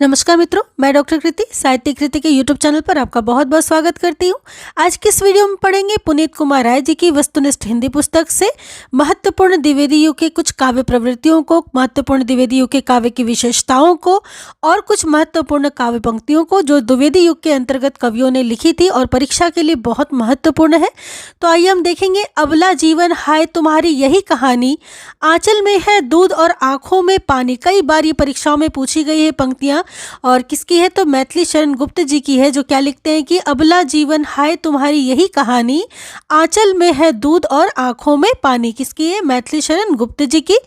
नमस्कार मित्रों, मैं डॉक्टर कृति साहित्य कृति के यूट्यूब चैनल पर आपका बहुत बहुत स्वागत करती हूँ। आज की इस वीडियो में पढ़ेंगे पुनीत कुमार राय जी की वस्तुनिष्ठ हिंदी पुस्तक से महत्वपूर्ण द्विवेदी युग के कुछ काव्य प्रवृत्तियों को, महत्वपूर्ण द्विवेदी युग के काव्य की विशेषताओं को और कुछ महत्वपूर्ण काव्य पंक्तियों को जो द्विवेदी युग के अंतर्गत कवियों ने लिखी थी और परीक्षा के लिए बहुत महत्वपूर्ण है। तो आइए हम देखेंगे। अबला जीवन हाय तुम्हारी यही कहानी, आंचल में है दूध और आंखों में पानी। कई बार ये परीक्षाओं में पूछी गई है पंक्तियां और किसकी है तो मैथिली शरण गुप्त जी की है, जो क्या लिखते हैं कि अबला जीवन हाय तुम्हारी यही कहानी, आंचल में है दूध और आंखों में पानी। किसकी है? मैथिली शरण गुप्त जी की।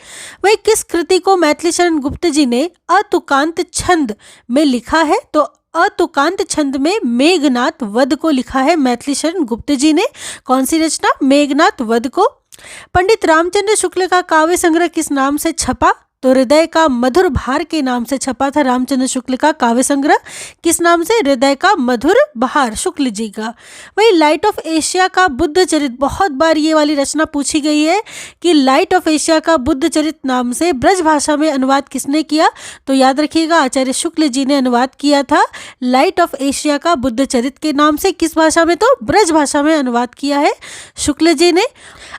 वही किस कृति को मैथिली शरण गुप्त जी ने अतुकांत छंद में लिखा है? तो अतुकांत छंद में मेघनाथ वध को लिखा है मैथिली शरण गुप्त जी ने। कौन सी रचना? मेघनाथ वध को। पंडित रामचंद्र शुक्ल का काव्य संग्रह किस नाम से छपा? तो हृदय का मधुर बहार के नाम से छपा था रामचंद्र शुक्ल का काव्य संग्रह। किस नाम से? हृदय का मधुर बहार, शुक्ल जी का। वही लाइट ऑफ एशिया का बुद्ध चरित, बहुत बार ये वाली रचना पूछी गई है कि लाइट ऑफ एशिया का बुद्ध चरित नाम से ब्रज भाषा में अनुवाद किसने किया? तो याद रखिएगा, आचार्य शुक्ल जी ने अनुवाद किया था लाइट ऑफ एशिया का बुद्ध चरित के नाम से। किस भाषा में? तो ब्रज भाषा में अनुवाद किया है शुक्ल जी ने।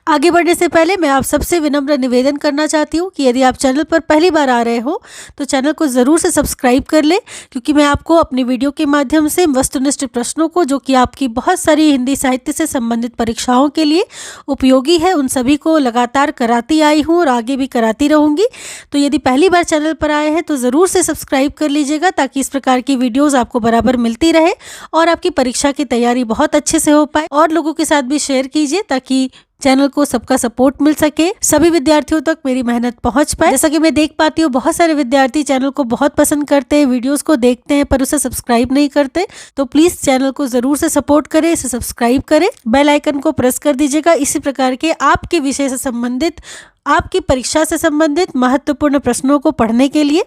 आगे बढ़ने से पहले मैं आप सबसे विनम्र निवेदन करना चाहती हूँ कि यदि आप चैनल पर पहली बार आ रहे हो तो चैनल को ज़रूर से सब्सक्राइब कर ले, क्योंकि मैं आपको अपनी वीडियो के माध्यम से वस्तुनिष्ठ प्रश्नों को, जो कि आपकी बहुत सारी हिंदी साहित्य से संबंधित परीक्षाओं के लिए उपयोगी है, उन सभी को लगातार कराती आई हूँ और आगे भी कराती रहूँगी। तो यदि पहली बार चैनल पर आए हैं तो ज़रूर से सब्सक्राइब कर लीजिएगा, ताकि इस प्रकार की वीडियोज़ आपको बराबर मिलती रहे और आपकी परीक्षा की तैयारी बहुत अच्छे से हो पाए। और लोगों के साथ भी शेयर कीजिए ताकि चैनल को सबका सपोर्ट मिल सके, सभी विद्यार्थियों तक मेरी मेहनत पहुंच पाए। जैसा कि मैं देख पाती हूँ बहुत सारे विद्यार्थी चैनल को बहुत पसंद करते हैं, वीडियोस को देखते हैं पर उसे सब्सक्राइब नहीं करते। तो प्लीज चैनल को जरूर से सपोर्ट करें, इसे सब्सक्राइब करें, बेल आइकन को प्रेस कर दीजिएगा इसी प्रकार के आपके विषय से संबंधित, आपकी परीक्षा से संबंधित महत्वपूर्ण प्रश्नों को पढ़ने के लिए।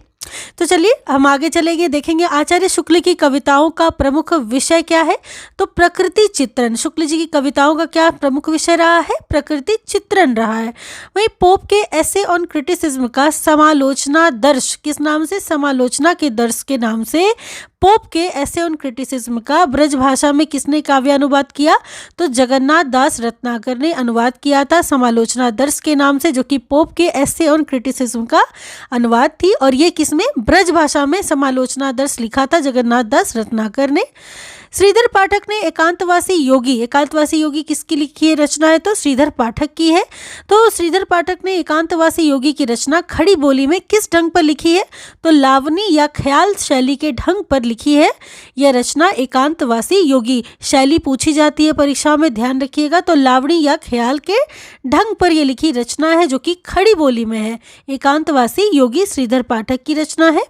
तो चलिए हम आगे चलेंगे, देखेंगे आचार्य शुक्ल की कविताओं का प्रमुख विषय क्या है। तो प्रकृति चित्रण, शुक्ल जी की कविताओं का क्या प्रमुख विषय रहा है? प्रकृति चित्रण रहा है। वहीं पोप के एसे ऑन क्रिटिसिज्म का समालोचना दर्श, किस नाम से? समालोचना के दर्श के नाम से पोप के एसे ऑन क्रिटिसिज्म का ब्रज भाषा में किसने काव्यानुवाद किया? तो जगन्नाथ दास रत्नाकर ने अनुवाद किया था समालोचना दर्श के नाम से, जो कि पोप के एसे ऑन क्रिटिसिज्म का अनुवाद थी। और ये किसमें? ब्रज भाषा में समालोचना दर्श लिखा था जगन्नाथ दास रत्नाकर ने। श्रीधर पाठक ने एकांतवासी योगी, एकांतवासी योगी किसकी लिखी है रचना है? तो श्रीधर पाठक की है। तो श्रीधर पाठक ने एकांतवासी योगी की रचना खड़ी बोली में किस ढंग पर लिखी है? तो लावनी या ख्याल शैली के ढंग पर लिखी है यह रचना एकांतवासी योगी। शैली पूछी जाती है परीक्षा में, ध्यान रखिएगा। तो लावनी या ख्याल के ढंग पर यह लिखी रचना है जो कि खड़ी बोली में है। एकांतवासी योगी श्रीधर पाठक की रचना है।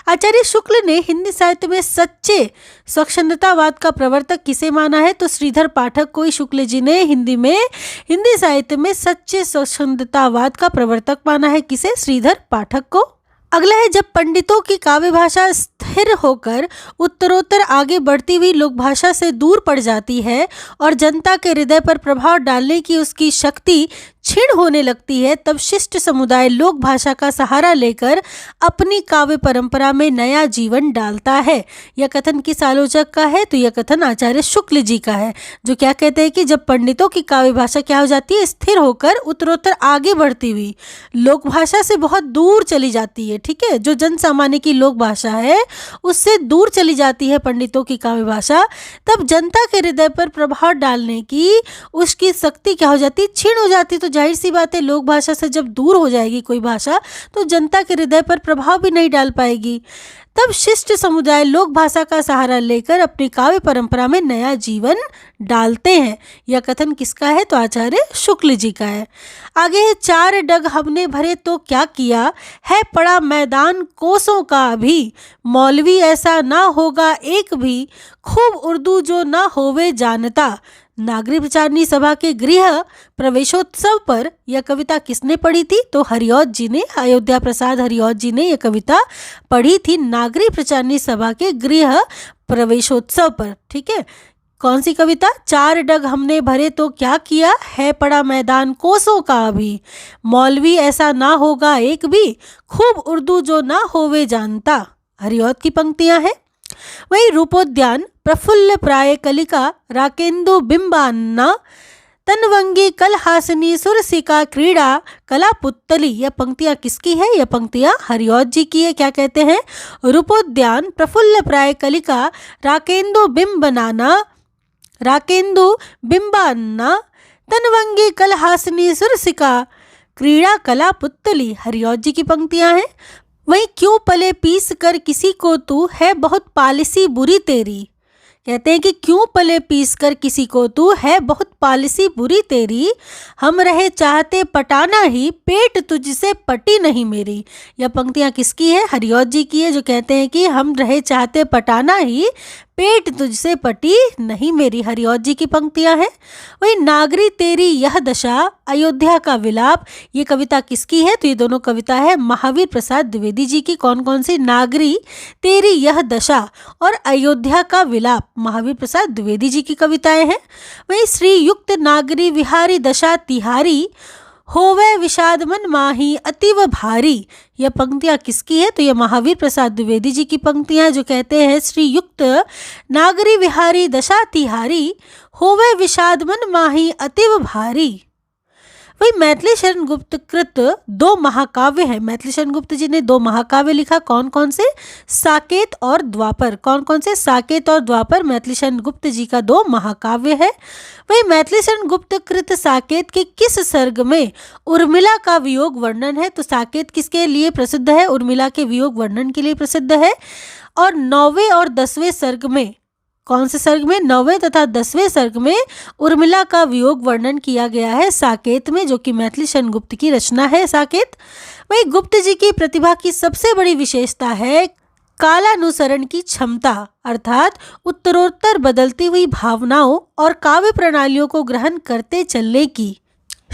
आचार्य शुक्ल ने हिंदी साहित्य में सच्चे स्वच्छंदतावाद का प्रवर्तक किसे माना है? तो श्रीधर पाठक को ही शुक्ल जी ने हिंदी साहित्य में सच्चे स्वच्छंदतावाद का प्रवर्तक माना है। किसे? श्रीधर पाठक को। अगला है, जब पंडितों की काव्य भाषा स्थिर होकर उत्तरोत्तर आगे बढ़ती हुई लोक भाषा से दूर पड़ जाती है और जनता के हृदय पर प्रभाव डालने की उसकी शक्ति क्षीण होने लगती है, तब शिष्ट समुदाय लोक भाषा का सहारा लेकर अपनी काव्य परंपरा में नया जीवन डालता है। यह कथन किस आलोचक का है? तो यह कथन आचार्य शुक्ल जी का है, जो क्या कहते हैं कि जब पंडितों की काव्य भाषा क्या हो जाती है? स्थिर होकर उत्तरोत्तर आगे बढ़ती हुई लोक भाषा से बहुत दूर चली जाती है। ठीक है, जो जन सामान्य की लोक भाषा है उससे दूर चली जाती है पंडितों की काव्य भाषा, तब जनता के हृदय पर प्रभाव डालने की उसकी शक्ति क्या हो जाती? क्षीण हो जाती। तो जाहिर सी बात है, लोक भाषा से जब दूर हो जाएगी कोई भाषा तो जनता के हृदय पर प्रभाव भी नहीं डाल पाएगी। तब शिष्ट समुदाय लोक भाषा का सहारा लेकर अपनी काव्य परंपरा में नया जीवन डालते हैं। यह कथन किसका है? तो आचार्य शुक्ल जी का है। आगे है, चार डग हमने भरे तो क्या किया, है पड़ा मैदान कोसों का अभी, मौलवी ऐसा ना होगा एक भी, खूब उर्दू जो ना होवे जानता। नागरिक विचारणी सभा के गृह प्रवेशोत्सव पर यह कविता किसने पढ़ी थी? तो हरिऔध जी ने, अयोध्या प्रसाद हरिऔध जी ने यह कविता पढ़ी थी नागरिक विचारणी सभा के गृह प्रवेशोत्सव पर। ठीक है, कौन सी कविता? चार डग हमने भरे तो क्या किया, है पड़ा मैदान कोसों का अभी, मौलवी ऐसा ना होगा एक भी, खूब उर्दू जो ना होवे जानता। हरिऔध की पंक्तियां हैं। वही रूपोद्यान प्रफुल्ल प्राय कलिका राकेंदु बिंबान्ना तनवंगी कलहासिनी सुरसिका क्रीड़ा कला पुत्तली, यह पंक्तियां किसकी है? यह पंक्तियां हरिऔध जी की है। क्या कहते हैं? रूपोद्यान प्रफुल्ल प्राय कलिका राकेंदु बिंबान्ना तनवंगी कलहासिनी सुरसिका क्रीड़ा कला पुत्तली, हरिऔध जी की पंक्तियां हैं। वहीं क्यों पले पीस कर किसी को तू है बहुत पालिसी बुरी तेरी, कहते हैं कि क्यों पले पीस कर किसी को तू है बहुत पालिसी बुरी तेरी, हम रहे चाहते पटाना ही पेट तुझसे पटी नहीं मेरी, यह पंक्तियां किसकी है? हरिऔध जी की है, जो कहते हैं कि हम रहे चाहते पटाना ही पेट तुझसे पटी नहीं मेरी, हरिऔध जी की पंक्तियां हैं। वही नागरी तेरी यह दशा अयोध्या का विलाप, ये कविता किसकी है? तो ये दोनों कविता है महावीर प्रसाद द्विवेदी जी की। कौन कौन सी? नागरी तेरी यह दशा और अयोध्या का विलाप, महावीर प्रसाद द्विवेदी जी की कविताएं हैं। वही श्री युक्त नागरी विहारी दशा तिहारी होवे विषाद मन माही अतीव भारी, यह पंक्तियां किसकी है? तो यह महावीर प्रसाद द्विवेदी जी की पंक्तियां, जो कहते हैं श्री युक्त नागरी विहारी दशा तिहारी होवे विषाद मन माही अतीव भारी। वही मैथिली शरण गुप्त कृत 2 महाकाव्य हैं। मैथिली शरण गुप्त जी ने 2 महाकाव्य लिखा। कौन कौन से? साकेत और द्वापर। कौन कौन से? साकेत और द्वापर मैथिली शरण गुप्त जी का 2 महाकाव्य है। वही मैथिली शरण गुप्त कृत साकेत के किस सर्ग में उर्मिला का वियोग वर्णन है? तो साकेत किसके लिए प्रसिद्ध है? उर्मिला के वियोग वर्णन के लिए प्रसिद्ध है। और 9वें और 10वें सर्ग में, कौन से सर्ग में? 9वें तथा 10वें सर्ग में उर्मिला का वियोग वर्णन किया गया है साकेत में, जो कि मैथिली शरण गुप्त की रचना है साकेत। वही गुप्त जी की प्रतिभा की सबसे बड़ी विशेषता है कालानुसरण की क्षमता, अर्थात उत्तरोत्तर बदलती हुई भावनाओं और काव्य प्रणालियों को ग्रहण करते चलने की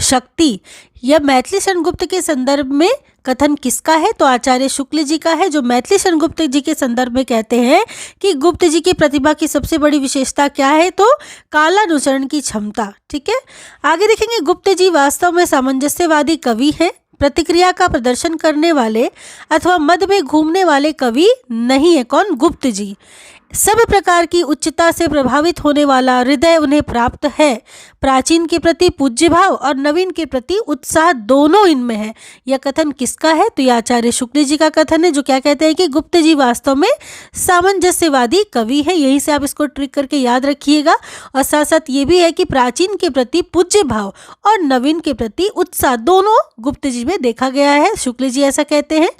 शक्ति। यह मैथिली शरण गुप्त के संदर्भ में कथन किसका है? तो आचार्य शुक्ल जी का है, जो मैथिली शरण गुप्त जी के संदर्भ में कहते हैं कि गुप्त जी की प्रतिभा की सबसे बड़ी विशेषता क्या है? तो कालानुसरण की क्षमता। ठीक है, आगे देखेंगे। गुप्त जी वास्तव में सामंजस्यवादी कवि हैं, प्रतिक्रिया का प्रदर्शन करने वाले अथवा मद में घूमने वाले कवि नहीं है। कौन? गुप्त जी। सब प्रकार की उच्चता से प्रभावित होने वाला हृदय उन्हें प्राप्त है। प्राचीन के प्रति पूज्य भाव और नवीन के प्रति उत्साह दोनों इनमें है। यह कथन किसका है? तो यह आचार्य शुक्ल जी का कथन है, जो क्या कहते हैं कि गुप्त जी वास्तव में सामंजस्यवादी कवि है। यहीं से आप इसको ट्रिक करके याद रखिएगा। और साथ साथ ये भी है कि प्राचीन के प्रति पूज्य भाव और नवीन के प्रति उत्साह दोनों गुप्त जी में देखा गया है। शुक्ल जी ऐसा कहते हैं।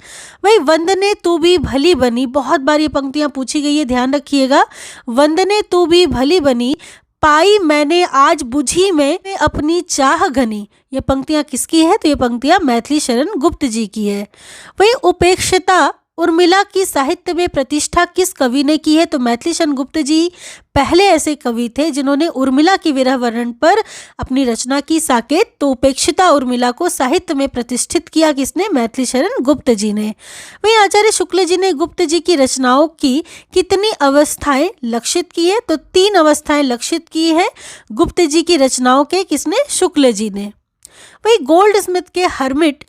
वही वंदने तू भी भली बनी, बहुत बार ये पंक्तियां पूछी गई है, ध्यान रखिएगा। वंदने तू भी भली बनी पाई मैंने आज बुझी में अपनी चाह घनी, ये पंक्तियां किसकी है? तो ये पंक्तियां मैथिली शरण गुप्त जी की है। वही उपेक्षिता उर्मिला की साहित्य में प्रतिष्ठा किस कवि ने की है? तो मैथिली शरण गुप्त जी पहले ऐसे कवि थे जिन्होंने उर्मिला की विरह वर्णन पर अपनी रचना की साकेत। तो उपेक्षिता उर्मिला को साहित्य में प्रतिष्ठित किया किसने? मैथिली शरण गुप्त जी ने। वहीं आचार्य शुक्ल जी ने गुप्त जी की रचनाओं की कितनी अवस्थाएं लक्षित की है? तो 3 अवस्थाएं लक्षित की है गुप्त जी की रचनाओं के। किसने? शुक्ल जी ने। वही गोल्ड स्मिथ के हर्मिट,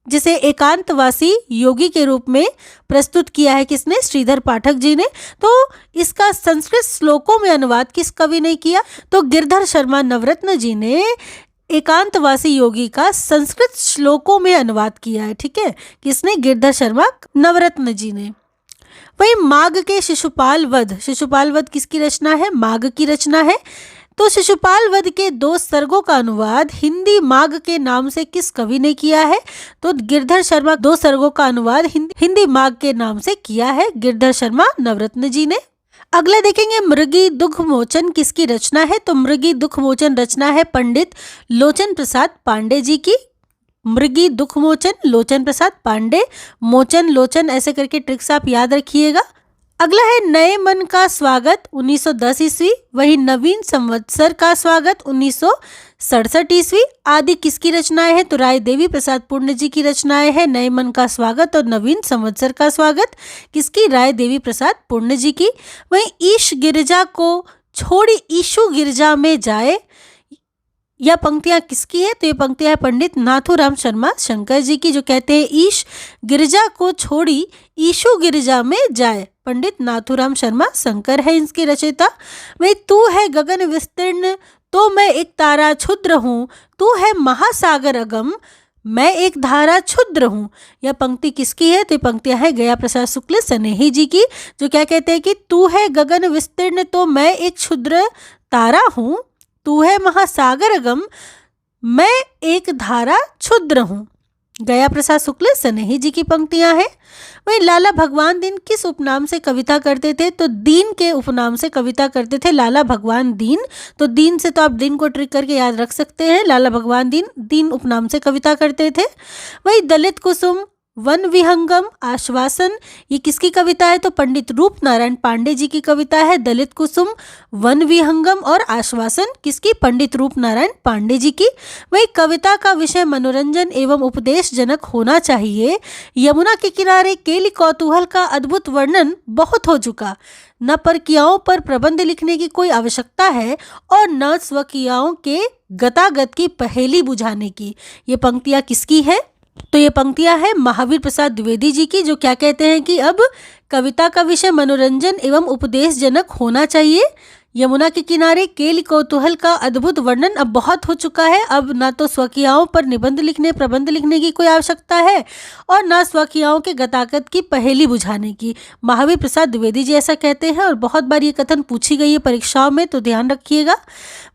जिसे एकांतवासी योगी के रूप में प्रस्तुत किया है किसने? श्रीधर पाठक जी ने। तो इसका संस्कृत श्लोकों में अनुवाद किस कवि ने किया? तो गिरधर शर्मा नवरत्न जी ने एकांतवासी योगी का संस्कृत श्लोकों में अनुवाद किया है। ठीक है, किसने? गिरधर शर्मा नवरत्न जी ने। वही माघ के शिशुपाल वध, शिशुपाल वध किसकी रचना है? माघ की रचना है। तो शिशुपाल वध के 2 सर्गों का अनुवाद हिंदी माघ के नाम से किस कवि ने किया है? तो गिरधर शर्मा 2 सर्गों का अनुवाद हिंदी माघ के नाम से किया है गिरधर शर्मा नवरत्न जी ने। अगला देखेंगे, मृगी दुख मोचन किसकी रचना है? तो मृगी दुख मोचन रचना है पंडित लोचन प्रसाद पांडे जी की। मृगी दुख मोचन, लोचन प्रसाद पांडे, मोचन लोचन ऐसे करके ट्रिक्स आप याद रखिएगा। अगला है नए मन का स्वागत 1910 ईस्वी। वही नवीन संवत्सर का स्वागत 1967 ईस्वी। आदि किसकी रचनाएं हैं? तो राय देवी प्रसाद पूर्ण जी की रचनाएं हैं नए मन का स्वागत और नवीन संवत्सर का स्वागत किसकी? राय देवी प्रसाद पूर्ण जी की। वहीं ईश गिरजा को छोड़ी ईशु गिरजा में जाए, यह पंक्तियां किसकी है? तो ये पंक्तियां है पंडित नाथूराम शर्मा शंकर जी की, जो कहते हैं ईश गिरिजा को छोड़ी ईशु गिरिजा में जाए। पंडित नाथूराम शर्मा शंकर है इसके रचयिता। वही तू है गगन विस्तीर्ण तो मैं एक तारा क्षुद्र हूँ, तू है महासागर अगम मैं एक धारा क्षुद्र हूँ। यह पंक्ति किसकी है? तो ये पंक्तियां है गया प्रसाद शुक्ल स्नेही जी की, जो क्या कहते हैं कि तू है गगन विस्तीर्ण तो मैं एक क्षुद्र तारा हूँ, तू है महासागर अगम मैं एक धारा क्षुद्र हूँ। गया प्रसाद शुक्ल स्नेही जी की पंक्तियां हैं। वही लाला भगवान दीन किस उपनाम से कविता करते थे? तो दीन के उपनाम से कविता करते थे लाला भगवान दीन। तो दीन से तो आप दिन को ट्रिक करके याद रख सकते हैं। लाला भगवान दीन उपनाम से कविता करते थे। वही दलित कुसुम वन विहंगम आश्वासन, ये किसकी कविता है? तो पंडित रूप नारायण पांडे जी की कविता है। दलित कुसुम वन विहंगम और आश्वासन किसकी? पंडित रूप नारायण पांडे जी की। वही कविता का विषय मनोरंजन एवं उपदेश जनक होना चाहिए। यमुना के किनारे केली कौतूहल का अद्भुत वर्णन बहुत हो चुका, न परकियाओं पर प्रबंध लिखने की कोई आवश्यकता है और न स्वकियाओं के गतागत की पहेली बुझाने की। ये पंक्तियां किसकी है? तो ये पंक्तियां है महावीर प्रसाद द्विवेदी जी की, जो क्या कहते हैं कि अब कविता का विषय मनोरंजन एवं उपदेश जनक होना चाहिए। यमुना के किनारे केली कौतूहल का अद्भुत वर्णन अब बहुत हो चुका है। अब ना तो स्वकियाओं पर निबंध लिखने प्रबंध लिखने की कोई आवश्यकता है और ना स्वकियाओं के गतागत की पहेली बुझाने की। महावीर प्रसाद द्विवेदी जी ऐसा कहते हैं और बहुत बार ये कथन पूछी गई है परीक्षाओं में, तो ध्यान रखिएगा।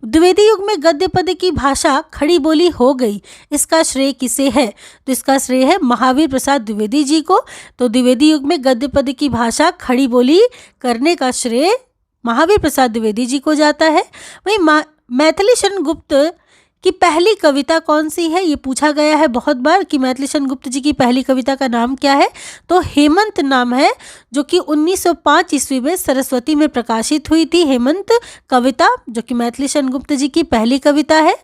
द्विवेदी युग में गद्य पद्य की भाषा खड़ी बोली हो गई, इसका श्रेय किसे है? तो इसका श्रेय है महावीर प्रसाद द्विवेदी जी को। तो द्विवेदी युग में गद्य पद्य की भाषा खड़ी बोली करने का श्रेय महावीर प्रसाद द्विवेदी जी को जाता है। वही मैथिली शरण गुप्त की पहली कविता कौन सी है? ये पूछा गया है बहुत बार कि मैथिली शरण गुप्त जी की पहली कविता का नाम क्या है? तो हेमंत नाम है, जो कि 1905 ईस्वी में सरस्वती में प्रकाशित हुई थी। हेमंत कविता जो कि मैथिली शरण गुप्त जी की पहली कविता है।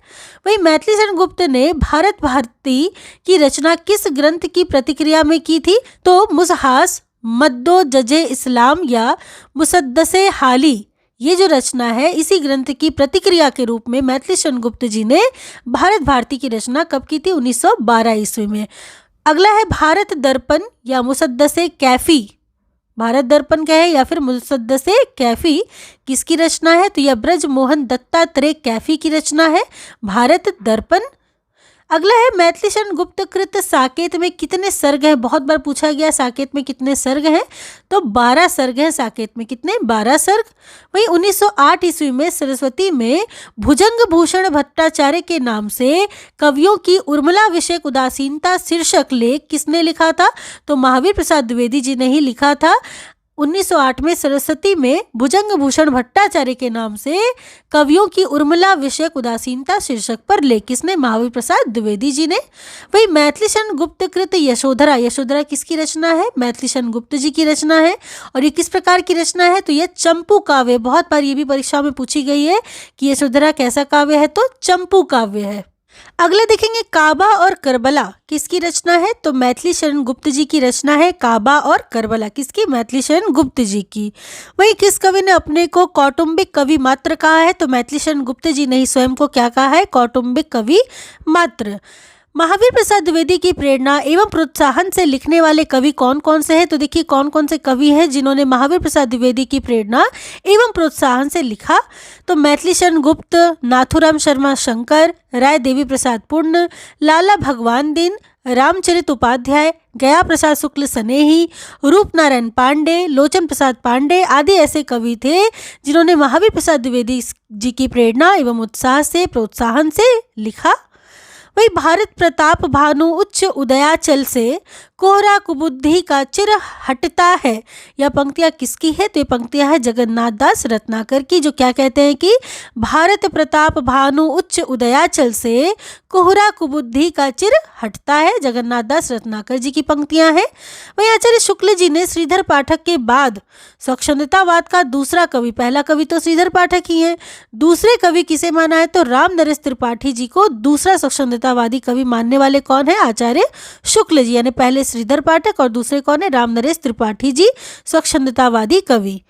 वही मैथिली शरण गुप्त ने भारत भारती की रचना किस ग्रंथ की प्रतिक्रिया में की थी? तो मुसहास मद्दो जजे इस्लाम या मुसद्दसे हाली, ये जो रचना है इसी ग्रंथ की प्रतिक्रिया के रूप में मैथिली शरण गुप्त जी ने भारत भारती की रचना कब की थी? 1912 ईस्वी में। अगला है भारत दर्पण या मुसद्दसे कैफी। भारत दर्पण कहे या फिर मुसद्दसे कैफी किसकी रचना है? तो यह ब्रज मोहन दत्तात्रेय कैफी की रचना है, भारत दर्पण। अगला है मैथिली शरण गुप्त कृत साकेत में कितने सर्ग हैं? बहुत बार पूछा गया साकेत में कितने सर्ग हैं? तो 12 सर्ग हैं साकेत में। कितने? 12 सर्ग। वही 1908 ईस्वी में सरस्वती में भुजंग भूषण भट्टाचार्य के नाम से कवियों की उर्मिला विषयक उदासीनता शीर्षक लेख किसने लिखा था? तो महावीर प्रसाद द्विवेदी जी ने ही लिखा था। 1908 में सरस्वती में भुजंग भूषण भट्टाचार्य के नाम से कवियों की उर्मिला विषयक उदासीनता शीर्षक पर लेख किसने? महावीर प्रसाद द्विवेदी जी ने। वही मैथिली शरण गुप्त कृत यशोधरा, यशोधरा किसकी रचना है? मैथिली शरण गुप्त जी की रचना है। और ये किस प्रकार की रचना है? तो यह चंपू काव्य। बहुत बार ये भी परीक्षा में पूछी गई है कि यशोधरा कैसा काव्य है? तो चंपू काव्य है। अगले देखेंगे काबा और करबला किसकी रचना है? तो मैथिली शरण गुप्त जी की रचना है काबा और करबला। किसकी? मैथिली शरण गुप्त जी की। वही किस कवि ने अपने को कौटुंबिक कवि मात्र कहा है? तो मैथिली शरण गुप्त जी ने ही स्वयं को क्या कहा है? कौटुंबिक कवि मात्र। महावीर प्रसाद द्विवेदी की प्रेरणा एवं प्रोत्साहन से लिखने वाले कवि कौन कौन से हैं? तो देखिए कौन कौन से कवि हैं जिन्होंने महावीर प्रसाद द्विवेदी की प्रेरणा एवं प्रोत्साहन से लिखा। तो मैथिली शरण गुप्त, नाथूराम शर्मा शंकर, राय देवी प्रसाद पूर्ण, लाला भगवान दीन, रामचरित उपाध्याय, गया प्रसाद शुक्ल स्नेही, रूप नारायण पांडे, लोचन प्रसाद पांडे आदि ऐसे कवि थे जिन्होंने महावीर प्रसाद द्विवेदी जी की प्रेरणा एवं उत्साह से प्रोत्साहन से लिखा। वही भारत प्रताप भानु उच्च उदयाचल से कोहरा कुबुद्धि का चिर हटता है, यह पंक्तियां किसकी है? तो ये पंक्तियां है जगन्नाथ दास रत्नाकर की, जो क्या कहते हैं कि भारत प्रताप भानु उच्च उदयाचल से कोहरा कुबुद्धि का चिर हटता है। जगन्नाथ दास रत्नाकर जी की पंक्तियां हैं। वही आचार्य शुक्ल जी ने श्रीधर पाठक के बाद स्वच्छंदतावाद का दूसरा कवि, पहला कवि तो श्रीधर पाठक ही है, दूसरे कवि किसे माना है? तो राम नरेश त्रिपाठी जी को दूसरा स्वच्छंदतावादी कवि मानने वाले कौन है? आचार्य शुक्ल जी। यानी पहले श्रीधर पाठक और दूसरे कौन है? राम नरेश त्रिपाठी जी स्वच्छंदतावादी कवि।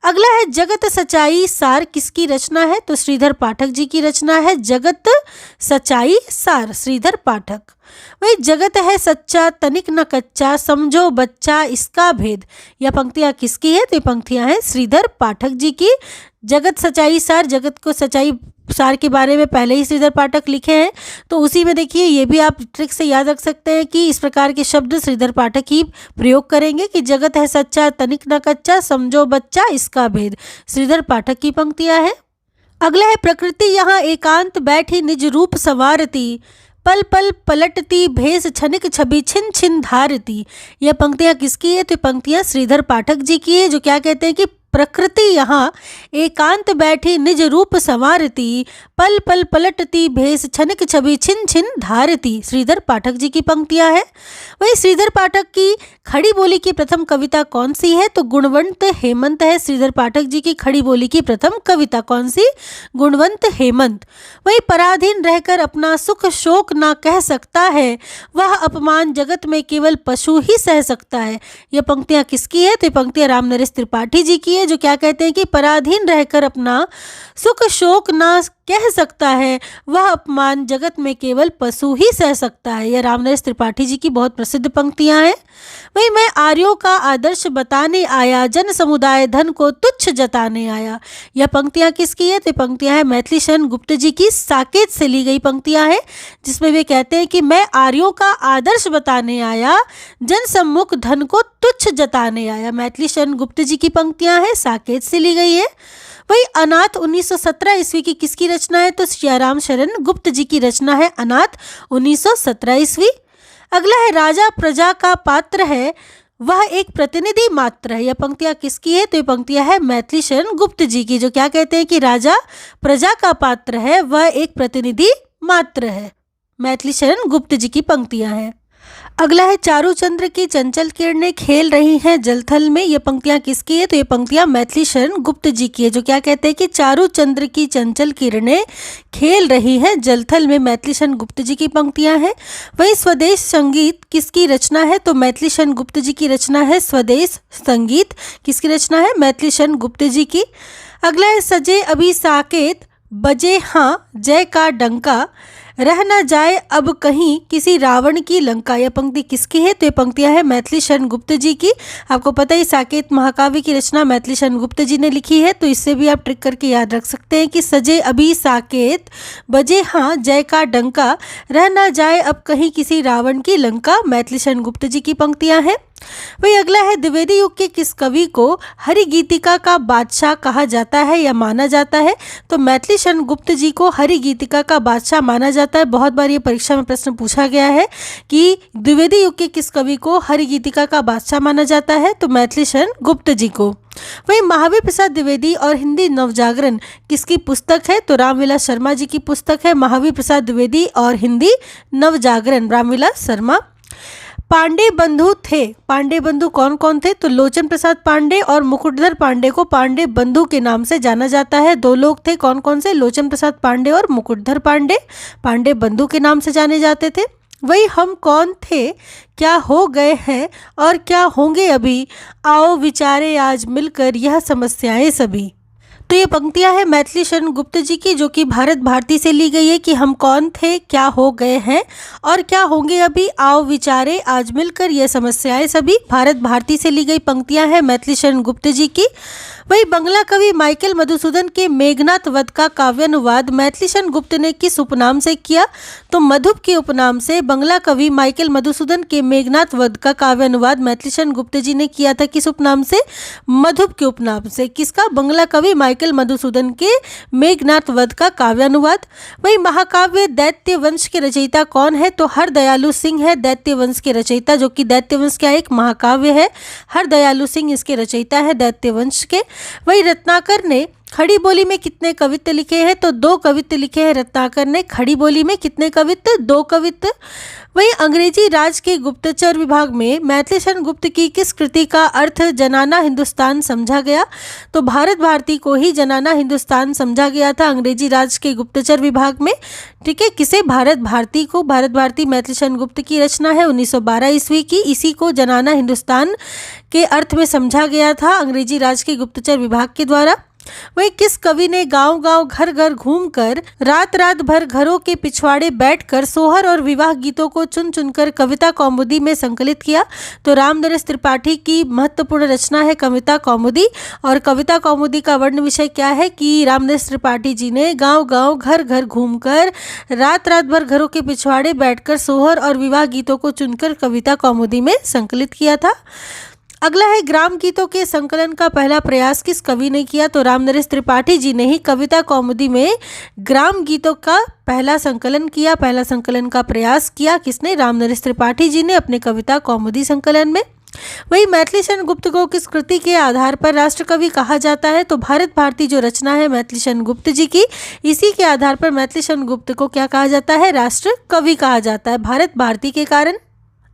अगला है जगत सच्चाई सार, किसकी रचना है? तो श्रीधर पाठक जी की रचना है जगत सच्चाई सार, श्रीधर पाठक। वही जगत है सच्चा तनिक न कच्चा, समझो बच्चा इसका भेद, यह पंक्तियां किसकी है? तो ये पंक्तियां हैं श्रीधर पाठक जी की। जगत सच्चाई सार, जगत को सच्चाई सार के बारे में पहले ही श्रीधर पाठक लिखे हैं, तो उसी में देखिए ये भी आप ट्रिक से याद रख सकते हैं कि इस प्रकार के शब्द श्रीधर पाठक ही प्रयोग करेंगे कि जगत है सच्चा तनिक न कच्चा, समझो बच्चा इसका भेद, श्रीधर पाठक की पंक्तियां हैं। अगला है प्रकृति यहाँ एकांत बैठी निज रूप संवारती, पल पल पलटती भेष क्षणिक छवि छिन छिन धारती, यह पंक्तियां किसकी है? तो पंक्तियां श्रीधर पाठक जी की है, जो क्या कहते हैं कि प्रकृति यहाँ एकांत बैठी निज रूप संवारती, पल पल पलटती भेष क्षणिक छवि छिन छिन धारती, श्रीधर पाठक जी की पंक्तियां हैं। वही श्रीधर पाठक की खड़ी बोली की प्रथम कविता कौन सी है? तो गुणवंत हेमंत है श्रीधर पाठक जी की खड़ी बोली की प्रथम कविता, कौन सी? गुणवंत हेमंत। वही पराधीन रहकर अपना सुख शोक ना कह सकता है, वह अपमान जगत में केवल पशु ही सह सकता है, यह पंक्तियां किसकी है? तो ये पंक्तियां राम नरेश त्रिपाठी जी की है, जो क्या कहते हैं कि पराधीन रहकर अपना सुख शोक ना कह सकता है, वह अपमान जगत में केवल पशु ही सह सकता है, यह राम नरेश त्रिपाठी जी की बहुत प्रसिद्ध पंक्तियां हैं। वही मैं आर्यों का आदर्श बताने आया, जन समुदाय धन को तुच्छ जताने आया, यह पंक्तियां किसकी है? तो पंक्तियां हैं मैथिली शरण गुप्त जी की, साकेत से ली गई पंक्तियां हैं, जिसमें वे कहते हैं कि मैं आर्यों का आदर्श बताने आया, जन सम्मुख धन को तुच्छ जताने आया, मैथिली शरण गुप्त जी की पंक्तियां हैं, साकेत से ली गई है। वही अनाथ 1917 ईस्वी की किसकी रचना है? तो सियाराम शरण गुप्त जी की रचना है अनाथ 1917 ईस्वी। अगला है राजा प्रजा का पात्र है, वह एक प्रतिनिधि मात्र है, यह पंक्तियां किसकी है? तो ये पंक्तियां है मैथिली शरण गुप्त जी की, जो क्या कहते हैं कि राजा प्रजा का पात्र है, वह एक प्रतिनिधि मात्र है, मैथिली शरण गुप्त जी की पंक्तियां हैं। अगला है चारू चंद्र की चंचल किरणें खेल रही हैं जलथल में, ये पंक्तियां किसकी है? तो ये पंक्तियां मैथिली शरण गुप्त जी की है, जो क्या कहते हैं कि चारू चंद्र की चंचल किरणें खेल रही हैं जलथल में, मैथिली शरण गुप्त जी की पंक्तियां हैं। वही स्वदेश संगीत किसकी रचना है? तो मैथिली शरण गुप्त जी की रचना है स्वदेश संगीत, किसकी रचना है? मैथिली शरण गुप्त जी की। अगला है सजे अभी साकेत बजे हाँ जय का डंका, रह न जाए अब कहीं किसी रावण की लंका, यह पंक्ति किसकी है? तो ये पंक्तियां है मैथिली शरण गुप्त जी की। आपको पता है साकेत महाकाव्य की रचना मैथिली शरण गुप्त जी ने लिखी है, तो इससे भी आप ट्रिक करके याद रख सकते हैं कि सजे अभी साकेत बजे हाँ जय का डंका, रह न जाए अब कहीं किसी रावण की लंका, मैथिली शरण गुप्त जी की पंक्तियां हैं। वही अगला है द्विवेदी युग के किस कवि को हरि गीतिका का बादशाह कहा जाता है या माना जाता है? तो मैथिली शरण गुप्त जी को हरि गीतिका का बादशाह माना जाता है। बहुत बार ये परीक्षा में प्रश्न पूछा गया है कि द्विवेदी युग के किस कवि को हरि गीतिका का बादशाह माना जाता है? तो मैथिली शरण गुप्त जी को। वही महावीर प्रसाद द्विवेदी और हिंदी नवजागरण किसकी पुस्तक है? तो रामविलास शर्मा जी की पुस्तक है महावीर प्रसाद द्विवेदी और हिंदी नवजागरण, रामविलास शर्मा। पांडे बंधु थे, पांडे बंधु कौन कौन थे? तो लोचन प्रसाद पांडे और मुकुटधर पांडे को पांडे बंधु के नाम से जाना जाता है। दो लोग थे, कौन कौन से? लोचन प्रसाद पांडे और मुकुटधर पांडे, पांडे बंधु के नाम से जाने जाते थे। वही हम कौन थे, क्या हो गए हैं और क्या होंगे अभी, आओ विचारे आज मिलकर यह समस्याएं सभी। तो ये पंक्तियां हैं मैथिली शरण गुप्त जी की, जो कि भारत भारती से ली गई है कि हम कौन थे, क्या हो गए हैं और क्या होंगे अभी, आओ विचारे आज मिलकर यह समस्याएं सभी, भारत भारती से ली गई पंक्तियां हैं मैथिली शरण गुप्त जी की। वही बंगला कवि माइकल मधुसूदन के मेघनाथ वध का काव्यानुवाद मैथिली शरण गुप्त ने किस उपनाम से किया? तो मधुप के उपनाम से बंगला कवि माइकल मधुसूदन के मेघनाथ वध का काव्यानुवाद मैथिली शरण गुप्त जी ने किया था। किस उपनाम से? मधुप के उपनाम से। किसका? बंगला कवि माइकल मधुसूदन के मेघनाथ वध का काव्यानुवाद। वही महाकाव्य दैत्य वंश के रचयिता कौन है? तो हरदयालु सिंह है दैत्य वंश के रचयिता, जो कि दैत्य वंश का एक महाकाव्य है। हरदयालु सिंह इसके रचयिता है दैत्य वंश के। वही रत्नाकर ने खड़ी बोली में कितने कवित्त लिखे हैं? तो 2 कवित्त लिखे हैं रत्नाकर ने। खड़ी बोली में कितने कवित्त? 2 कवित्त। वहीं अंग्रेजी राज के गुप्तचर विभाग में मैथिलीशरण गुप्त की किस कृति का अर्थ जनाना हिंदुस्तान समझा गया? तो भारत भारती को ही जनाना हिंदुस्तान समझा गया था अंग्रेजी राज के गुप्तचर विभाग में। ठीक है, किसे? भारत भारती को। भारत भारती मैथिलीशरण गुप्त की रचना है 1912 ईस्वी की। इसी को जनाना हिंदुस्तान के अर्थ में समझा गया था अंग्रेजी राज के गुप्तचर विभाग के द्वारा। वही किस कवि ने गांव गांव घर घर घूमकर रात रात भर घरों के पिछवाड़े बैठकर सोहर और विवाह गीतों को चुन चुनकर कविता कौमुदी में संकलित किया? तो रामनरेश त्रिपाठी की महत्वपूर्ण रचना है कविता कौमुदी। और कविता कौमुदी का वर्ण विषय क्या है कि रामनरेश त्रिपाठी जी ने गांव गांव घर घर घूमकर रात रात भर घरों के पिछवाड़े बैठकर सोहर और विवाह गीतों को चुनकर कविता कौमुदी में संकलित किया था। अगला है ग्राम गीतों के संकलन का पहला प्रयास किस कवि ने किया? तो रामनरेश त्रिपाठी जी ने ही कविता कौमुदी में ग्राम गीतों का पहला संकलन किया। पहला संकलन का प्रयास किया किसने? रामनरेश त्रिपाठी जी ने अपने कविता कौमुदी संकलन में। वही मैथिलीशरण गुप्त को किस कृति के आधार पर राष्ट्रकवि कहा जाता है? तो भारत भारती जो रचना है मैथिलीशरण गुप्त जी की, इसी के आधार पर मैथिलीशरण गुप्त को क्या कहा जाता है? राष्ट्रकवि कहा जाता है, भारत भारती के कारण।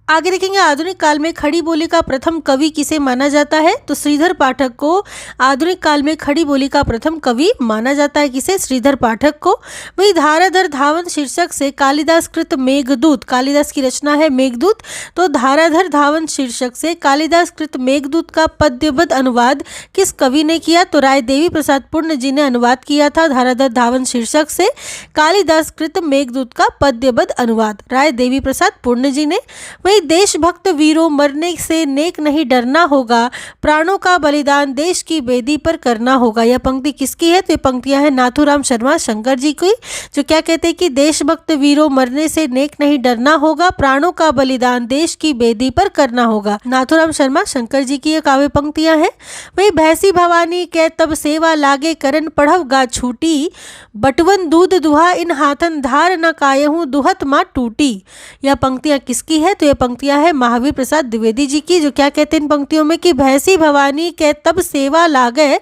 आगे देखेंगे आधुनिक काल में खड़ी बोली का प्रथम कवि किसे माना जाता है? तो श्रीधर पाठक को आधुनिक काल में खड़ी बोली का प्रथम कवि माना जाता है। किसे? श्रीधर पाठक को। वही धाराधर धावन शीर्षक से कालिदास कृत मेघदूत, कालिदास की रचना है मेघदूत। तो धाराधर धावन शीर्षक से कालिदास कृत मेघदूत का पद्यबद्ध अनुवाद किस कवि ने किया? तो राय देवी प्रसाद पूर्ण जी ने अनुवाद किया था धाराधर धावन शीर्षक से कालिदास कृत मेघदूत का पद्यबद्ध अनुवाद, राय देवी प्रसाद पूर्ण जी ने। वही देशभक्त वीरों मरने से नेक नहीं डरना होगा, प्राणों का बलिदान देश की बेदी पर करना होगा। यह पंक्ति किसकी है? तो ये पंक्तियां हैं नाथूराम शर्मा शंकर जी की, जो क्या कहते हैं कि देशभक्त वीरों मरने से नेक नहीं डरना होगा, प्राणों का बलिदान देश की बेदी पर करना होगा। नाथूराम शर्मा शंकर जी की ये काव्य पंक्तियां हैं। वही भैंसी भवानी के तब सेवा लागे करन पढ़व गा छूटी, बटवन दूध दुहा इन हाथन धार न कायहूं दुहत माँ टूटी। यह पंक्तियां किसकी है? तो ये पंक्तियां है महावीर प्रसाद द्विवेदी जी की, जो क्या कहते हैं इन पंक्तियों में कि भैंसी भवानी के तब सेवा लागे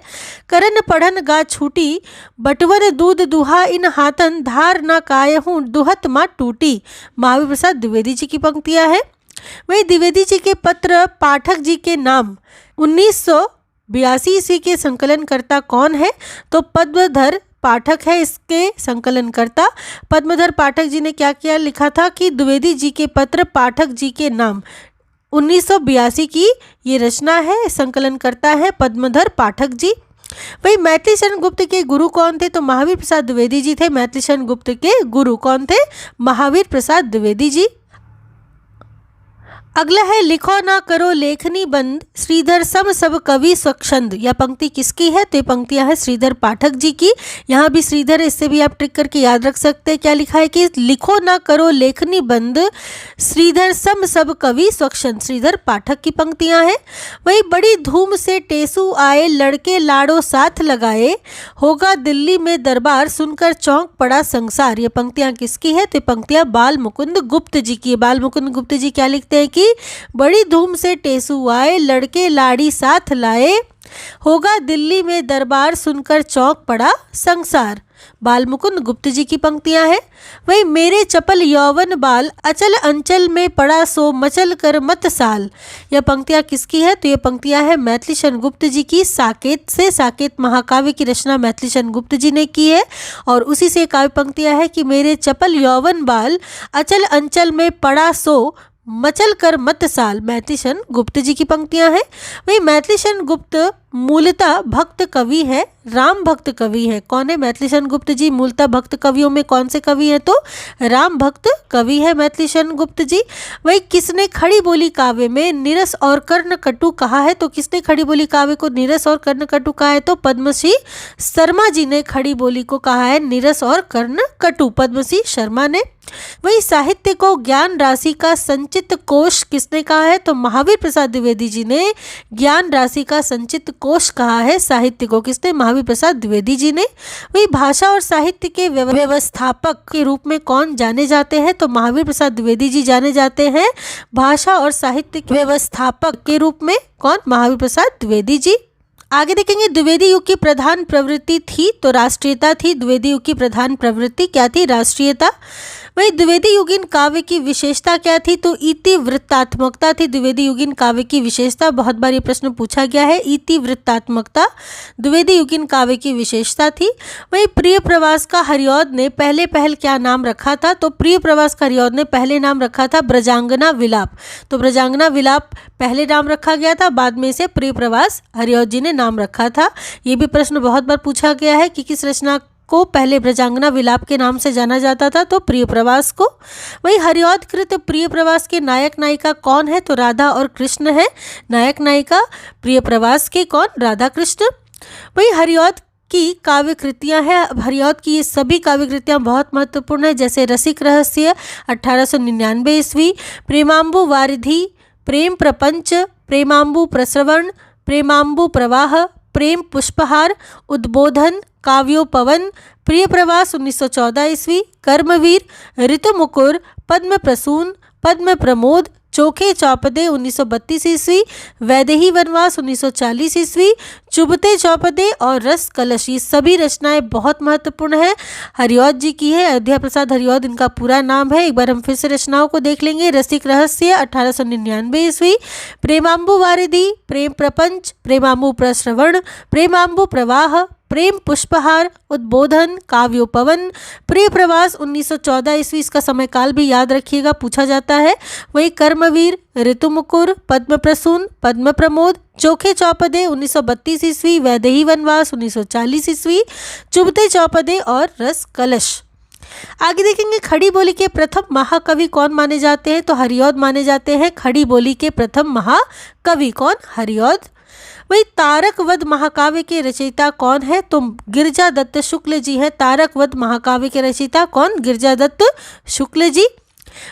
करन पढ़न गा छूटी, बटवन दूध दुहा इन हाथन धार न कायहूं दुहत माँ टूटी। महावीर प्रसाद द्विवेदी जी की पंक्तियां हैं। वही द्विवेदी जी के पत्र पाठक जी के नाम 1982 ईस्वी के संकलनकर्ता कौन है? तो पद्मधर पाठक है इसके संकलनकर्ता। पद्मधर पाठक जी ने क्या किया? लिखा था कि द्विवेदी जी के पत्र पाठक जी के नाम, 1982 की ये रचना है, संकलनकर्ता है पद्मधर पाठक जी। वही मैथिलीशरण गुप्त के गुरु कौन थे? तो महावीर प्रसाद द्विवेदी जी थे। मैथिलीशरण गुप्त के गुरु कौन थे? महावीर प्रसाद द्विवेदी जी। अगला है लिखो ना करो लेखनी बंद, श्रीधर सम सब कवि स्वच्छंद। यह पंक्ति किसकी है? तो ये पंक्तियां है श्रीधर पाठक जी की। यहाँ भी श्रीधर, इससे भी आप ट्रिक करके याद रख सकते हैं। क्या लिखा है कि लिखो ना करो लेखनी बंद, श्रीधर सम सब कवि स्वच्छंद, श्रीधर पाठक की पंक्तियां हैं। वही बड़ी धूम से टेसू आए लड़के लाड़ो साथ लगाए, होगा दिल्ली में दरबार सुनकर चौंक पड़ा संसार। ये पंक्तियां किसकी है? तो ये पंक्तियां बाल मुकुंद गुप्त जी की। बाल मुकुंद गुप्त जी क्या लिखते हैं कि बड़ी धूम से टेसू आए लड़के लाड़ी साथ लाए, होगा दिल्ली में दरबार सुनकर चौंक पड़ा संसार। बाल मुकुंद गुप्त जी की पंक्तियां हैं। वही मेरे चपल यौवन बाल अचल अंचल में पड़ा सो मचल कर मत साल। यह पंक्तियां किसकी है? तो ये पंक्तियां है मैथिलीशरण गुप्त जी की, साकेत से। साकेत महाकाव्य की रचना मैथिलीशरण गुप्त जी ने की है और उसी से काव्य पंक्तियां है कि मेरे चपल यौवन बाल अचल अंचल में पड़ा सो मचल कर मत साल, मैथिलीशरण गुप्त जी की पंक्तियां हैं। वही मैथिलीशरण गुप्त मूलतः भक्त कवि है, राम भक्त कवि है। कौन है मैथिलीशरण गुप्त जी? मूलतः भक्त कवियों में कौन से कवि हैं? तो राम भक्त कवि है मैथिलीशरण गुप्त जी। वही किसने खड़ी बोली काव्य में निरस और कर्ण कटु कहा है? तो किसने खड़ी बोली काव्य को निरस और कर्ण कटु कहा है? तो पद्मश्री शर्मा जी ने खड़ी बोली को कहा है निरस और कर्ण कटु, पद्मश्री शर्मा ने। वही साहित्य को ज्ञान राशि का संचित कोश किसने कहा है? तो महावीर प्रसाद द्विवेदी जी ने ज्ञान राशि का संचित कोश कहा है साहित्य को। किसने? महावीर प्रसाद द्विवेदी जी ने। वही भाषा और साहित्य के व्यवस्थापक के रूप में कौन जाने जाते हैं? तो महावीर प्रसाद द्विवेदी जी जाने जाते हैं भाषा और साहित्य के व्यवस्थापक के रूप में। कौन? महावीर प्रसाद द्विवेदी जी। आगे देखेंगे द्विवेदी युग की प्रधान प्रवृत्ति थी तो राष्ट्रीयता थी। द्विवेदी युग की प्रधान प्रवृत्ति क्या थी? राष्ट्रीयता। वही द्विवेदी युगीन काव्य की विशेषता क्या थी? तो इतिवृत्तात्मकता थी द्विवेदी युगीन काव्य की विशेषता। बहुत बार ये प्रश्न पूछा गया है। इतिवृत्तात्मकता द्विवेदी युगीन काव्य की विशेषता थी। वही प्रिय प्रवास का हरिऔध ने पहले क्या नाम रखा था? तो प्रिय प्रवास का हरिऔध ने पहले नाम रखा था ब्रजांगना विलाप। तो ब्रजांगना विलाप पहले नाम रखा गया था, बाद में इसे प्रिय प्रवास हरिऔध जी ने नाम रखा था। ये भी प्रश्न बहुत बार पूछा गया है कि किस रचना को पहले ब्रजांगना विलाप के नाम से जाना जाता था? तो प्रिय प्रवास को। वही हरिऔध कृत प्रिय प्रवास के नायक नायिका कौन है? तो राधा और कृष्ण है नायक नायिका प्रिय प्रवास के। कौन? राधा कृष्ण। वही हरिऔध की काव्य कृतियाँ हैं। हरिऔध की ये सभी काव्य कृतियाँ बहुत महत्वपूर्ण है, जैसे रसिक रहस्य 1899 ईस्वी, प्रेमांबु वारिधि, प्रेम प्रपंच, प्रेमांबु प्रसवण, प्रेमांबु प्रवाह, प्रेम पुष्पहार, उद्बोधन, काव्योपवन, प्रिय प्रवास 1914 ईस्वी, कर्मवीर, ऋतुमुकुर, पद्म प्रसून, पद्म प्रमोद, चोखे चौपदे 1932 ईस्वी, वैदेही वनवास 1940 ईस्वी, चुभते चौपदे और रस कलश, ये सभी रचनाएं बहुत महत्वपूर्ण है, हरिऔध जी की है। अयोध्या प्रसाद हरिऔध इनका पूरा नाम है। एक बार हम फिर से रचनाओं को देख लेंगे। रसिक रहस्य 1899 ईस्वी, प्रेमांबु वारिधि, प्रेम प्रपंच, प्रेमांबु प्रश्रवण, प्रेमांबु प्रवाह, प्रेम पुष्पहार, उद्बोधन, काव्योपवन, प्रिय प्रवास 1914 ईस्वी। इसका समय काल भी याद रखिएगा, पूछा जाता है। वही कर्मवीर, ऋतुमुकुर, पद्म प्रसून, पद्म प्रमोद, चोखे चौपदे 1932 ईस्वी, वैदेही वनवास 1940 ईस्वी, चुभते चौपदे और रस कलश। आगे देखेंगे खड़ी बोली के प्रथम महाकवि कौन माने जाते हैं? तो हरिऔध माने जाते हैं खड़ी बोली के प्रथम महाकवि। कौन? हरिऔध। वही तारक वध महाकाव्य के रचयिता कौन है? तो गिरजा दत्त शुक्ल जी हैं तारक वध महाकाव्य के रचयिता। कौन? गिरजा दत्त शुक्ल जी।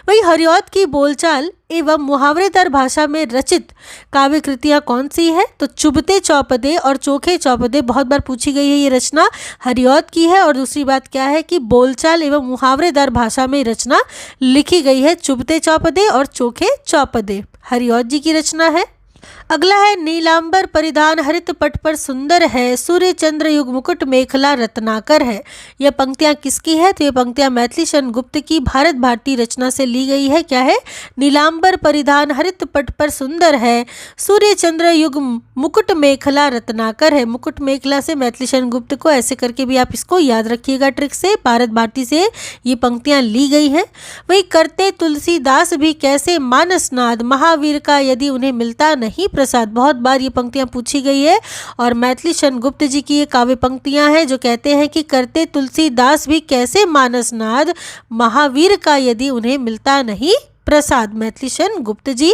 वही हरिऔध की बोलचाल एवं मुहावरेदार भाषा में रचित काव्य कृतियाँ कौन सी है? तो चुभते चौपदे और चोखे चौपदे बहुत बार पूछी गई है, ये रचना हरिऔध की है। और दूसरी बात क्या है कि बोलचाल एवं मुहावरेदार भाषा में रचना लिखी गई है। चुभते चौपदे और चोखे चौपदे हरिऔध जी की रचना है। अगला है नीलांबर परिधान हरित पट पर सुंदर है, सूर्य चंद्र युग मुकुट मेखला रत्नाकर है। यह पंक्तियां किसकी है? तो ये पंक्तियां मैथिली शरण गुप्त की भारत भारती रचना से ली गई है। क्या है? नीलांबर परिधान हरित पट पर सुंदर है, सूर्य चंद्र युग मुकुट मेखला रत्नाकर है। मुकुट मेखला से मैथिली शरण गुप्त को, ऐसे करके भी आप इसको याद रखिएगा ट्रिक से। भारत भारती से ये पंक्तियां ली गई हैं। वही करते तुलसीदास भी कैसे मानसनाद, महावीर का यदि उन्हें मिलता नहीं प्रसाद। बहुत बार ये पंक्तियां पूछी गई है और मैथिली शरण गुप्त जी की ये काव्य पंक्तियां हैं जो कहते हैं कि करते तुलसीदास भी कैसे मानसनाद, महावीर का यदि उन्हें मिलता नहीं प्रसाद। मैथिली शरण गुप्त जी।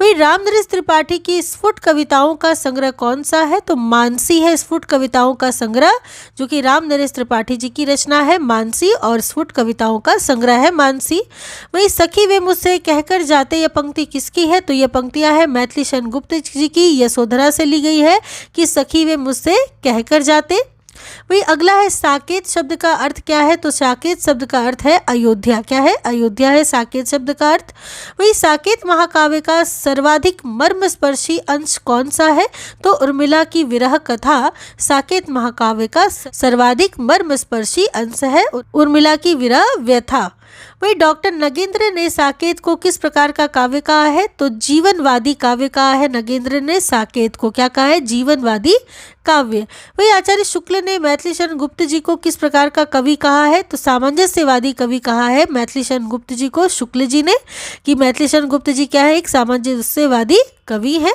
वही रामनरेश त्रिपाठी की स्फुट कविताओं का संग्रह कौन सा है? तो मानसी है स्फुट कविताओं का संग्रह, जो कि रामनरेश त्रिपाठी जी की रचना है मानसी, और स्फुट कविताओं का संग्रह है मानसी। वही सखी वे मुझसे कहकर जाते, यह पंक्ति किसकी है? तो यह पंक्तियां है मैथिली शरण गुप्त जी की, यशोधरा से ली गई है कि सखी वे मुझसे कहकर जाते। वही अगला है साकेत शब्द का अर्थ क्या है? तो साकेत शब्द का अर्थ है अयोध्या। क्या है? अयोध्या है साकेत शब्द का अर्थ। वही साकेत महाकाव्य का सर्वाधिक मर्मस्पर्शी अंश कौन सा है? तो उर्मिला की विरह कथा साकेत महाकाव्य का सर्वाधिक मर्मस्पर्शी अंश है, उर्मिला की विरह व्यथा। वही डॉक्टर नगेंद्र ने साकेत को किस प्रकार का काव्य कहा है? तो जीवनवादी काव्य कहा है नगेंद्र ने साकेत को। क्या कहा है? जीवनवादी काव्य। वही आचार्य शुक्ल ने मैथिली शरण गुप्त जी को किस प्रकार का कवि कहा है? तो सामंजस्यवादी कवि कहा है मैथिली शरण गुप्त जी को शुक्ल जी ने, कि मैथिली शरण गुप्त जी क्या है? एक सामंजस्यवादी कवि है।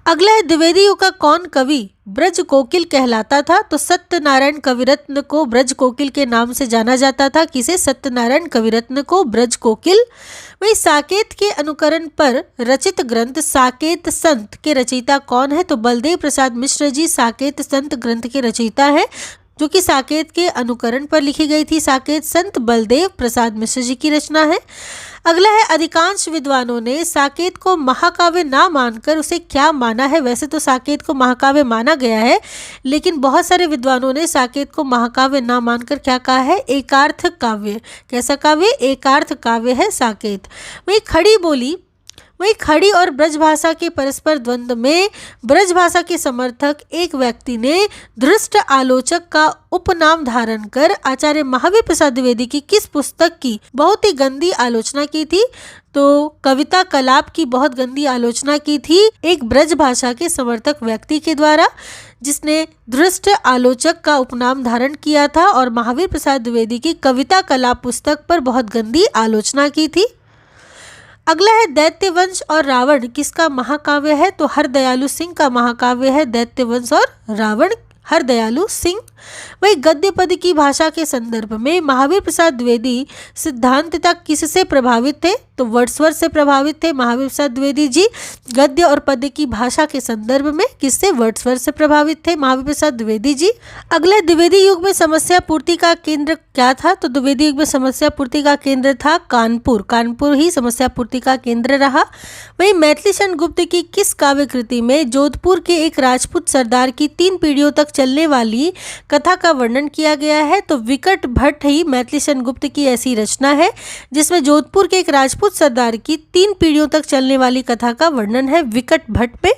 अगला है द्विवेदी युग का कौन कवि ब्रज कोकिल कहलाता था? तो सत्यनारायण कविरत्न को ब्रज कोकिल के नाम से जाना जाता था। किसे? सत्यनारायण कविरत्न को ब्रज कोकिल। वही साकेत के अनुकरण पर रचित ग्रंथ साकेत संत के रचयिता कौन है? तो बलदेव प्रसाद मिश्र जी साकेत संत ग्रंथ के रचयिता है, जो कि साकेत के अनुकरण पर लिखी गई थी। साकेत संत बलदेव प्रसाद मिश्र जी की रचना है। अगला है अधिकांश विद्वानों ने साकेत को महाकाव्य ना मानकर उसे क्या माना है? वैसे तो साकेत को महाकाव्य माना गया है, लेकिन बहुत सारे विद्वानों ने साकेत को महाकाव्य ना मानकर क्या कहा है? एकार्थ काव्य। कैसा काव्य? एकार्थ काव्य है साकेत। वही खड़ी बोली वहीं खड़ी और ब्रज भाषा के परस्पर द्वंद्व में ब्रज भाषा के समर्थक एक व्यक्ति ने धृष्ट आलोचक का उपनाम धारण कर आचार्य महावीर प्रसाद द्विवेदी की किस पुस्तक की बहुत ही गंदी आलोचना की थी? तो कविता कलाप की बहुत गंदी आलोचना की थी एक ब्रज भाषा के समर्थक व्यक्ति के द्वारा, जिसने धृष्ट आलोचक का उपनाम धारण किया था और महावीर प्रसाद द्विवेदी की कविता कलाप पुस्तक पर बहुत गंदी आलोचना की थी। अगला है दैत्यवंश और रावण किसका महाकाव्य है? तो हरदयालु सिंह का महाकाव्य है दैत्यवंश और रावण, हरदयालु सिंह। वही गद्य पद की भाषा के संदर्भ में महावीर प्रसाद द्विवेदी सिद्धांततः किससे प्रभावित थे? तो वर्ड्सवर्थ से प्रभावित थे महावीर प्रसाद द्विवेदी जी। गद्य और पद्य की भाषा के संदर्भ में किससे? वर्ड्सवर्थ से प्रभावित थे महावीर प्रसाद द्विवेदी जी। अगले द्विवेदी युग में समस्या पूर्ति का केंद्र क्या था? तो द्विवेदी युग में समस्या पूर्ति का केंद्र था कानपुर। कानपुर ही समस्या पूर्ति का केंद्र रहा। वहीं मैथिलीशरण गुप्त की किस काव्य कृति में जोधपुर के एक राजपूत सरदार की 3 पीढ़ियों तक चलने वाली कथा का वर्णन किया गया है? तो विकट भट्ट ही मैथिलीशरण गुप्त की ऐसी रचना है जिसमें जोधपुर के एक राजपूत सरदार की 3 पीढ़ियों तक चलने वाली कथा का वर्णन है विकट भट्ट पे।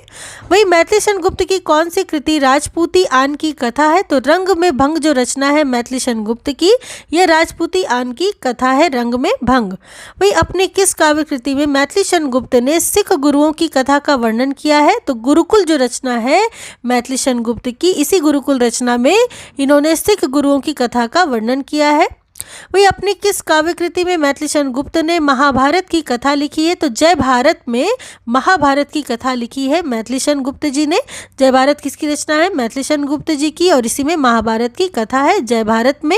वही मैथिलीशरण गुप्त की कौन सी कृति राजपूती आन की कथा है? तो रंग में भंग जो रचना है मैथिलीशरण गुप्त की, यह राजपूती आन की कथा है रंग में भंग। वही अपने किस काव्य कृति में मैथिलीशरण गुप्त ने सिख गुरुओं की कथा का वर्णन किया है? तो गुरुकुल जो रचना है मैथिलीशरण गुप्त की, इसी गुरुकुल रचना में इन्होंने सिख गुरुओं की कथा का वर्णन किया है। वही अपनी किस काव्य कृति में मैथिलीशरण गुप्त ने महाभारत की कथा लिखी है? तो जय भारत में महाभारत की कथा लिखी है मैथिलीशरण गुप्त जी ने। जय भारत किसकी रचना है? मैथिलीशरण गुप्त जी की, और इसी में महाभारत की कथा है जय भारत में।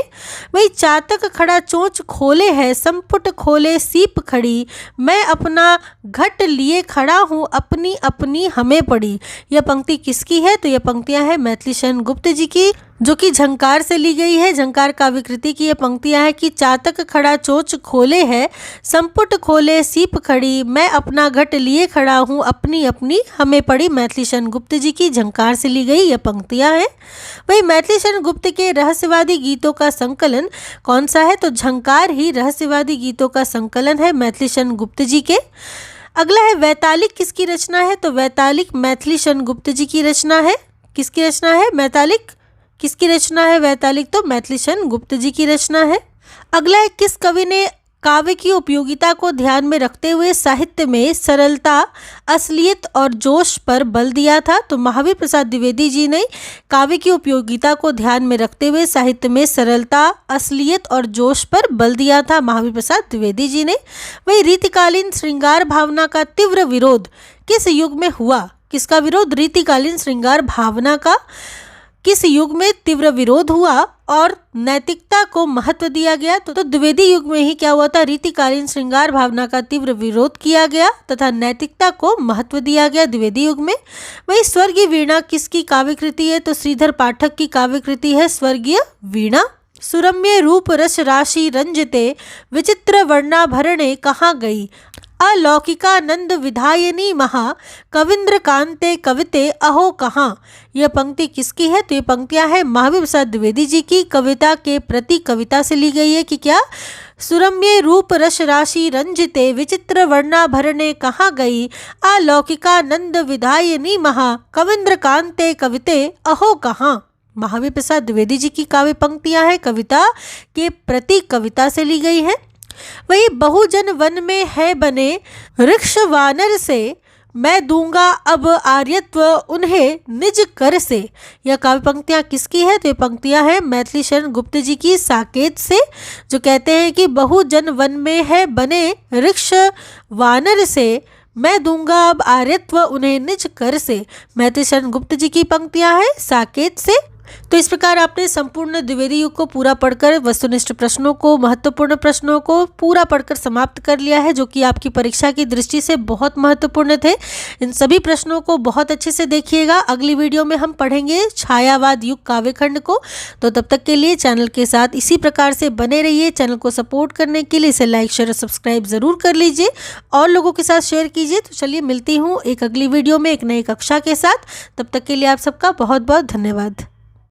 वही चातक खड़ा चोंच खोले है संपुट खोले सीप खड़ी, मैं अपना घट लिए खड़ा हूँ अपनी अपनी हमें पड़ी। यह पंक्ति किसकी है? तो यह पंक्तियां हैं मैथिलीशरण गुप्त जी की, जो कि झंकार से ली गई है। झंकार काव्य कृति की ये पंक्तियां हैं कि चातक खड़ा चोंच खोले है संपुट खोले सीप खड़ी, मैं अपना घट लिए खड़ा हूँ अपनी अपनी हमें पड़ी। मैथिलीशरण गुप्त जी की झंकार से ली गई ये पंक्तियां हैं। वही मैथिलीशरण गुप्त के रहस्यवादी गीतों का संकलन कौन सा है? तो झंकार ही रहस्यवादी गीतों का संकलन है मैथिलीशरण गुप्त जी के। अगला है वैतालिक किसकी रचना है? तो वैतालिक मैथिलीशरण गुप्त जी की रचना है। किसकी रचना है? वैतालिक किसकी रचना है? वैतालिक तो मैथिलीशरण गुप्त जी की रचना है। अगला है किस कवि ने काव्य की उपयोगिता को ध्यान में रखते हुए साहित्य में सरलता, असलियत और जोश पर बल दिया था? तो महावीर प्रसाद द्विवेदी जी ने काव्य की उपयोगिता को ध्यान में रखते हुए साहित्य में सरलता, असलियत और जोश पर बल दिया था महावीर प्रसाद द्विवेदी जी ने। वही रीतिकालीन श्रृंगार भावना का तीव्र विरोध किस युग में हुआ? किसका विरोध? रीतिकालीन श्रृंगार भावना का किस युग में तीव्र विरोध हुआ और नैतिकता को महत्व दिया गया? तो द्विवेदी युग में ही क्या हुआ था? रीतिकालीन श्रृंगार भावना का तीव्र विरोध किया गया तथा नैतिकता को महत्व दिया गया द्विवेदी युग में। वही स्वर्गीय वीणा किसकी काव्य कृति है? तो श्रीधर पाठक की काव्य कृति है स्वर्गीय वीणा। सुरम्य रूप रस राशि रंजिते विचित्र वर्णाभरणे कहाँ गई, अलौकिकानंद विधायनी महा कविंद्र कांते कविते अहो कहाँ। यह पंक्ति किसकी है? तो ये पंक्तियां हैं महावीर प्रसाद द्विवेदी जी की कविता के प्रति कविता से ली गई है कि क्या? सुरम्य रूप रस राशि रंजिते विचित्र वर्णाभरणे कहाँ गई, अलौकिकानंद विधायनी महा कविंद्र कांते कविते अहो कहाँ। महावीर प्रसाद द्विवेदी जी की काव्य पंक्तियां हैं कविता के प्रति कविता से ली गई है। वही बहुजन वन में है बने वृक्ष वानर से, मैं दूंगा अब आर्यत्व उन्हें निज कर से। यह काव्य पंक्तियां किसकी है? तो ये पंक्तियां हैं मैथिलीशरण गुप्त जी की साकेत से, जो कहते हैं कि बहुजन वन में है बने वृक्ष वानर से, मैं दूंगा अब आर्यत्व उन्हें निज कर से। मैथिलीशरण गुप्त जी की पंक्तियां हैं साकेत से। तो इस प्रकार आपने संपूर्ण द्विवेदी युग को पूरा पढ़कर वस्तुनिष्ठ प्रश्नों को, महत्वपूर्ण प्रश्नों को पूरा पढ़कर समाप्त कर लिया है, जो कि आपकी परीक्षा की दृष्टि से बहुत महत्वपूर्ण थे। इन सभी प्रश्नों को बहुत अच्छे से देखिएगा। अगली वीडियो में हम पढ़ेंगे छायावाद युग काव्यखंड को। तो तब तक के लिए चैनल के साथ इसी प्रकार से बने रहिए। चैनल को सपोर्ट करने के लिए इसे लाइक, शेयर और सब्सक्राइब जरूर कर लीजिए और लोगों के साथ शेयर कीजिए। तो चलिए मिलती हूँ एक अगली वीडियो में एक नई कक्षा के साथ। तब तक के लिए आप सबका बहुत बहुत धन्यवाद।